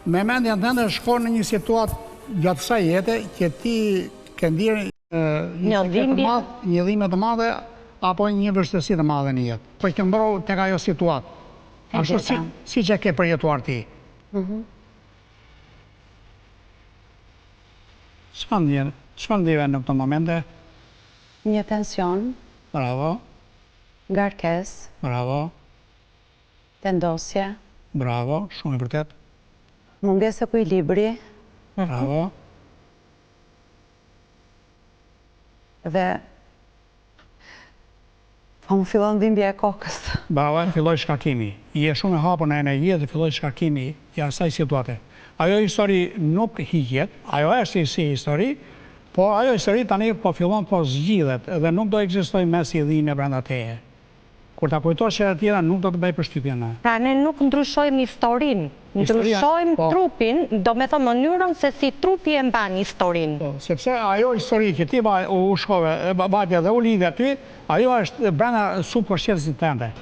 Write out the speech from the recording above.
Me mendjen tënde shkon në një situatë gjatë kësaj jete që ti ke ndjerë një dhimbje të madhe apo një vështirësi të madhe në jetë. Po që mbro tek ajo situatë. Ashtu si që ke përjetuar ti. Çfarë ndjeve në këto momente? Një tension. Bravo. Ngarkesë. Bravo. Vendosje. Bravo, shumë i vërtet. Mungesë ekuilibri. Bravo. Dhe po më fillon dhimbja e kokës. Bravo, filloj shkarkimi. Je shumë e hapur në energji dhe filloj shkarkimi i asaj situate. Ajo histori nuk hiqet, ajo është si histori, po ajo histori tani po fillon po zgjidhet dhe nuk do ekzistojë mes i dhimbje brenda teje. Kur ta kujtosh që tjera nuk do të bëj përshtypje në. Pra ne nuk ndryshojmë historinë, ndryshojmë trupin, do me thënë mënyrën se si trupi e mban historinë. Sepse ajo histori që ti u shkove, vajtje dhe u lidhe aty, ajo është brenda subkonsciencës tënde.